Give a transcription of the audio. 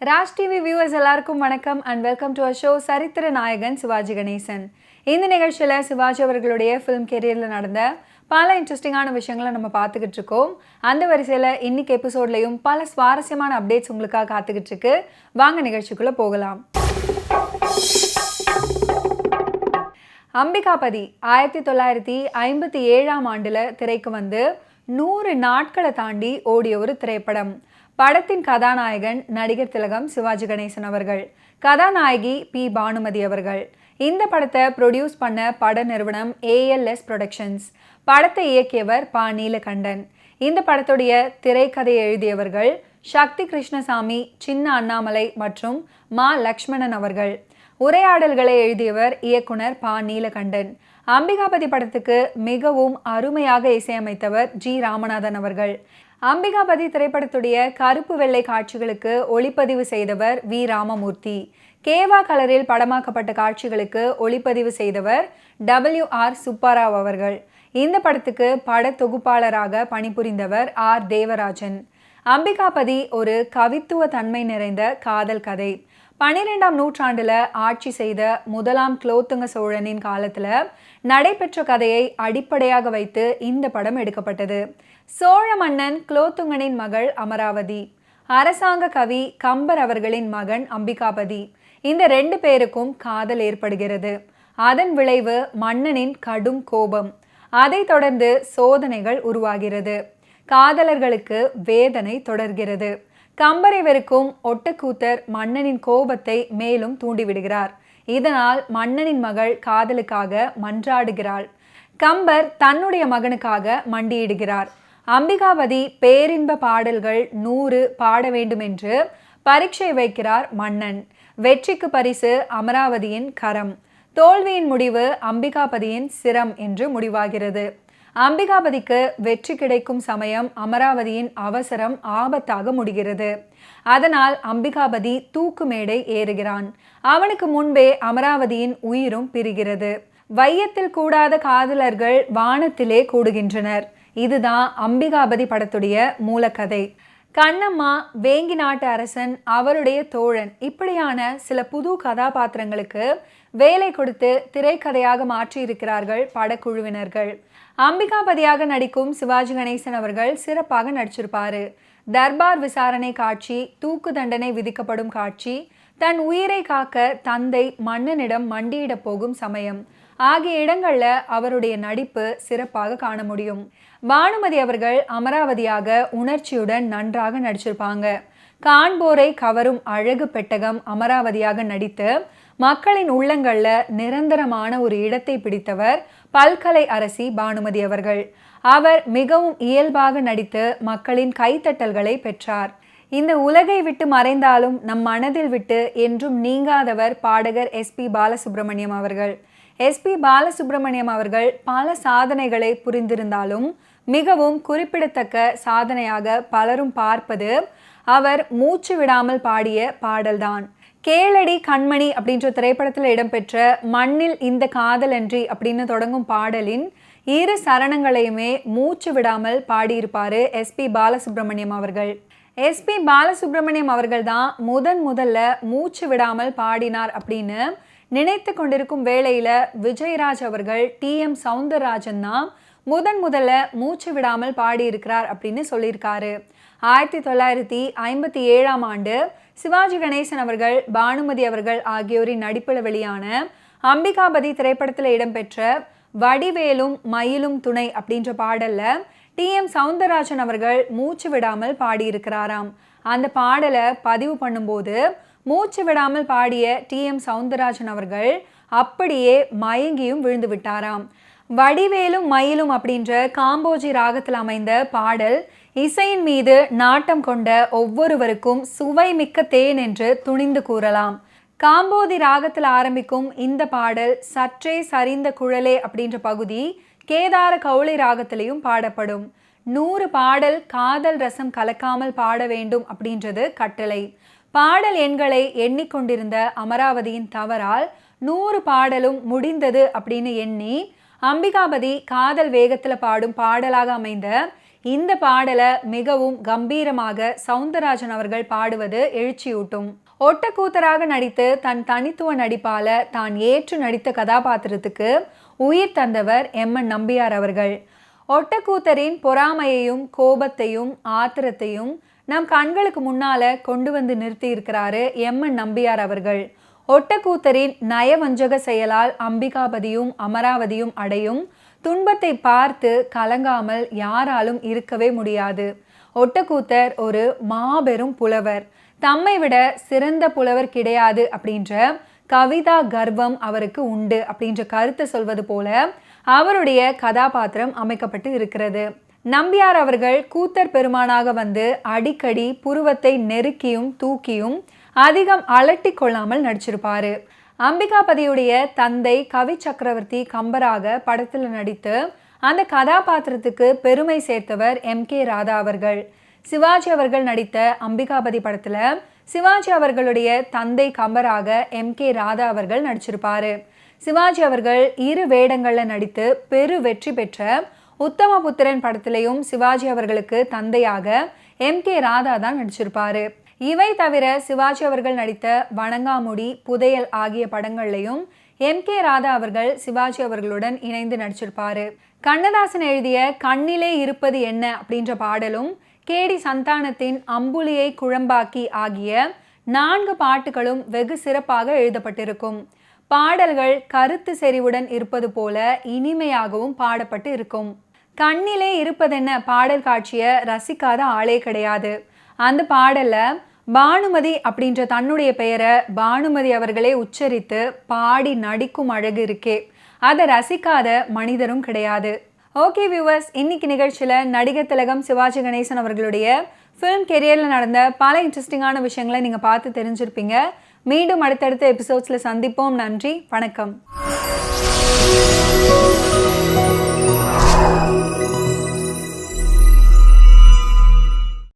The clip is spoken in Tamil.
ராஜ் டிவி வியூவர்ஸ் எல்லாருக்கும் வணக்கம் and welcome to a show சரித்திர நாயகன் சிவாஜி கணேசன். இந்த நிகழ்ச்சியில் சிவாஜி அவர்களுடைய ஃபிலிம் கெரியரில் நடந்த பல இன்ட்ரெஸ்டிங்கான விஷயங்களை நம்ம பார்த்துக்கிட்டு இருக்கோம். அந்த வரிசையில் இன்னைக்கு எபிசோட்லையும் பல சுவாரஸ்யமான அப்டேட்ஸ் உங்களுக்காக காத்துக்கிட்டு இருக்கு. வாங்க நிகழ்ச்சிக்குள்ளே போகலாம். அம்பிகாபதி 1957ஆம் ஆண்டில் திரைக்கு வந்து 100 நாட்களை தாண்டி ஓடிய ஒரு திரைப்படம். படத்தின் கதாநாயகன் நடிகர் திலகம் சிவாஜி கணேசன் அவர்கள், கதாநாயகி பி பானுமதி அவர்கள். இந்த படத்தை ப்ரொடியூஸ் பண்ண பட நிறுவனம் ALS புரொடக்ஷன்ஸ். படத்தை இயக்கியவர் பா நீலகண்டன். இந்த படத்துடைய திரைக்கதை எழுதியவர்கள் சக்தி கிருஷ்ணசாமி, சின்ன அண்ணாமலை மற்றும் மா லக்ஷ்மணன் அவர்கள். உரையாடல்களை எழுதியவர் இயக்குனர் பா நீலகண்டன். அம்பிகாபதி படத்துக்கு மிகவும் அருமையாக இசையமைத்தவர் G ராமநாதன் அவர்கள். அம்பிகாபதி திரைப்படத்துடைய கருப்பு வெள்ளை காட்சிகளுக்கு ஒளிப்பதிவு செய்தவர் V ராமமூர்த்தி. கேவா கலரில் படமாக்கப்பட்ட காட்சிகளுக்கு ஒளிப்பதிவு செய்தவர் WR சுப்பாராவ் அவர்கள். இந்த படத்துக்கு பட தொகுப்பாளராக பணிபுரிந்தவர் R தேவராஜன். அம்பிகாபதி ஒரு கவித்துவ தன்மை நிறைந்த காதல் கதை. 12ஆம் நூற்றாண்டில் ஆட்சி செய்த முதலாம் குலோத்துங்க சோழனின் காலத்தில் நடைபெற்ற கதையை அடிப்படையாக வைத்து இந்த படம் எடுக்கப்பட்டது. சோழ மன்னன் குலோத்துங்கனின் மகள் அமராவதி, அரசாங்க கவி கம்பர் அவர்களின் மகன் அம்பிகாபதி. இந்த 2 பேருக்கும் காதல் ஏற்படுகிறது. அதன் விளைவு மன்னனின் கடும் கோபம். அதைத் தொடர்ந்து சோதனைகள் உருவாகிறது. காதலர்களுக்கு வேதனை தொடர்கிறது. கம்பரை வெறுக்கும் ஒட்டக்கூத்தர் மன்னனின் கோபத்தை மேலும் தூண்டிவிடுகிறார். இதனால் மன்னனின் மகள் காதலுக்காக மன்றாடுகிறாள். கம்பர் தன்னுடைய மகனுக்காக மண்டியிடுகிறார். அம்பிகாபதி பேரின்ப பாடல்கள் 100 பாட வேண்டும் என்று பரீட்சை வைக்கிறார் மன்னன். வெற்றிக்கு பரிசு அமராவதியின் கரம், தோல்வியின் முடிவு அம்பிகாபதியின் சிரம் என்று முடிவாகிறது. அம்பிகாபதிக்கு வெற்றி கிடைக்கும் சமயம் அமராவதியின் அவசரம் ஆபத்தாக முடிகிறது. அதனால் அம்பிகாபதி தூக்கு மேடை ஏறுகிறான். அவனுக்கு முன்பே அமராவதியின் உயிரும் பிரிகிறது. வையத்தில் கூடாத காதலர்கள் வானத்திலே கூடுகின்றனர். இதுதான் அம்பிகாபதி படத்துடைய மூலக்கதை. கண்ணம்மா, வேங்கி நாட்டு அரசன், அவருடைய தோழன், இப்படியான சில புது கதாபாத்திரங்களுக்கு வேலை கொடுத்து திரைக்கதையாக மாற்றியிருக்கிறார்கள் படக்குழுவினர்கள். அம்பிகாபதியாக நடிக்கும் சிவாஜி கணேசன் அவர்கள் சிறப்பாக நடிச்சிருப்பாரு. தர்பார் விசாரணை காட்சி, தூக்கு தண்டனை விதிக்கப்படும் காட்சி, தன் உயிரை காக்க தந்தை மன்னனிடம் மண்டியிட போகும் சமயம் ஆகிய இடங்கள்ல அவருடைய நடிப்பு சிறப்பாக காண முடியும். பானுமதி அவர்கள் அமராவதியாக உணர்ச்சியுடன் நன்றாக நடிச்சிருப்பாங்க. காண்போரை கவரும் அழகு பெட்டகம் அமராவதியாக நடித்து மக்களின் உள்ளங்கள்ல நிரந்தரமான ஒரு இடத்தை பிடித்தவர் பல்கலை அரசி பானுமதி அவர்கள். அவர் மிகவும் இயல்பாக நடித்து மக்களின் கைத்தட்டல்களை பெற்றார். இந்த உலகை விட்டு மறைந்தாலும் நம் மனதில் விட்டு என்றும் நீங்காதவர் பாடகர் SP பாலசுப்ரமணியம் அவர்கள். SP பாலசுப்ரமணியம் அவர்கள் பல சாதனைகளை புரிந்திருந்தாலும் மிகவும் குறிப்பிடத்தக்க சாதனையாக பலரும் பார்ப்பது அவர் மூச்சு விடாமல் பாடிய பாடல்தான். கேளடி கண்மணி அப்படின்ற திரைப்படத்தில் இடம்பெற்ற மண்ணில் இந்த காதலன்றி அப்படின்னு தொடங்கும் பாடலின் 2 சரணங்களையுமே மூச்சு விடாமல் பாடியிருப்பாரு SP பாலசுப்ரமணியம் அவர்கள். SP பாலசுப்ரமணியம் அவர்கள் தான் முதல்ல மூச்சு விடாமல் பாடினார் அப்படின்னு நினைத்து கொண்டிருக்கும் வேளையில விஜயராஜ் அவர்கள் TM சௌந்தரராஜன் தான் முதல்ல மூச்சு விடாமல் பாடியிருக்கிறார் அப்படின்னு சொல்லியிருக்காரு. 1957ஆம் ஆண்டு சிவாஜி கணேசன் அவர்கள், பானுமதி அவர்கள் ஆகியோரின் நடிப்பில் வெளியான அம்பிகாபதி திரைப்படத்தில் இடம்பெற்ற வடிவேலும் மயிலும் துணை அப்படின்ற பாடல்ல TM சௌந்தரராஜன் அவர்கள் மூச்சு விடாமல் பாடியிருக்கிறாராம். அந்த பாடலை பதிவு பண்ணும்போது மூச்சு விடாமல் பாடிய TM சௌந்தரராஜன் அவர்கள் அப்படியே மயங்கியும் விழுந்து விட்டாராம். வடிவேலும் மயிலும் அப்படின்ற காம்போஜி ராகத்தில் அமைந்த பாடல் இசையின் மீது நாட்டம் கொண்ட ஒவ்வொருவருக்கும் சுவை மிக்க தேன் என்று துணிந்து கூறலாம். காம்போதி ராகத்தில் ஆரம்பிக்கும் இந்த பாடல் சற்றே சரிந்த குழலே அப்படின்ற பகுதி கேதார கௌளை ராகத்திலையும் பாடப்படும். 100 பாடல் காதல் ரசம் கலக்காமல் பாட வேண்டும் அப்படின்றது கட்டளை. பாடல் எண்களை எண்ணிக்கொண்டிருந்த அமராவதியின் தவறால் 100 பாடலும் முடிந்தது அப்படின்னு எண்ணி அம்பிகாபதி காதல் வேகத்தில் பாடும் பாடலாக அமைந்த இந்த பாடலை மிகவும் கம்பீரமாக சவுந்தரராஜன் அவர்கள் பாடுவது எழுச்சியூட்டும். ஒட்டக்கூத்தராக நடித்து தன் தனித்துவ நடிப்பால தான் ஏற்று நடித்த கதாபாத்திரத்துக்கு உயிர் தந்தவர் எம்என் நம்பியார் அவர்கள். ஒட்டக்கூத்தரின் பொறாமையையும் கோபத்தையும் ஆத்திரத்தையும் நம் கண்களுக்கு முன்னால கொண்டு வந்து நிறுத்தி இருக்கிறாரு எம்என் நம்பியார் அவர்கள். ஒட்டக்கூத்தரின் நயவஞ்சக செயலால் அம்பிகாபதியும் அமராவதியும் அடையும் துன்பத்தை பார்த்து கலங்காமல் யாராலும் இருக்கவே முடியாது. ஒட்டக்கூத்தர் ஒரு மாபெரும் புலவர். தம்மை விட சிறந்த புலவர் கிடையாது அப்படின்ற கவிதா கர்வம் அவருக்கு உண்டு அப்படின்ற கருத்தை சொல்வது போல அவருடைய கதாபாத்திரம் அமைக்கப்பட்டு இருக்கிறது. நம்பியார் அவர்கள் கூத்தர் பெருமானாக வந்து அடிக்கடி புருவத்தை நெருக்கியும் தூக்கியும் அதிகம் அலட்டி கொள்ளாமல் நடிச்சிருப்பாரு. அம்பிகாபதியுடைய தந்தை கவி சக்கரவர்த்தி கம்பராக படத்தில் நடித்து அந்த கதாபாத்திரத்துக்கு பெருமை சேர்த்தவர் எம்.கே. ராதா அவர்கள். சிவாஜி அவர்கள் நடித்த அம்பிகாபதி படத்துல சிவாஜி அவர்களுடைய தந்தை கம்பராக எம்.கே. ராதா அவர்கள் நடிச்சிருப்பாரு. சிவாஜி அவர்கள் 2 வேடங்கள்ல நடித்து பெரு வெற்றி பெற்ற உத்தமபுத்திரன் படத்திலையும் சிவாஜி அவர்களுக்கு தந்தையாக எம்.கே. ராதா தான் நடிச்சிருப்பாரு. இவை தவிர சிவாஜி அவர்கள் நடித்த வணங்காமுடி, புதையல் ஆகிய படங்கள்லையும் எம்.கே. ராதா அவர்கள் சிவாஜி அவர்களுடன் இணைந்து நடிச்சிருப்பாரு. கண்ணதாசன் எழுதிய கண்ணிலே இருப்பது என்ன அப்படின்ற பாடலும் கேடி சந்தானத்தின் அம்புலியை குழம்பாக்கி ஆகிய 4 பாட்டுகளும் வெகு சிறப்பாக எழுதப்பட்டிருக்கும். பாடல்கள் கருத்து செறிவுடன் இருப்பது போல இனிமையாகவும் பாடப்பட்டு இருக்கும். கண்ணிலே இருப்பதென்ன பாடல் காட்சியை ரசிக்காத ஆளே கிடையாது. அந்த பாடல்ல பானுமதி அப்படின்ற தன்னுடைய பெயரை பானுமதி அவர்களே உச்சரித்து பாடி நடிக்கும் அழகு இருக்கே, அதை ரசிக்காத மனிதரும் கிடையாது. ஓகே வியூவர்ஸ், இன்னைக்கு நிகழ்ச்சியில் நடிகர் திலகம் சிவாஜி கணேசன் அவர்களுடைய ஃபிலிம் கெரியரில் நடந்த பல இன்ட்ரெஸ்டிங்கான விஷயங்களை நீங்கள் பார்த்து தெரிஞ்சிருப்பீங்க. மீண்டும் அடுத்தடுத்த எபிசோட்ஸில் சந்திப்போம். நன்றி, வணக்கம்.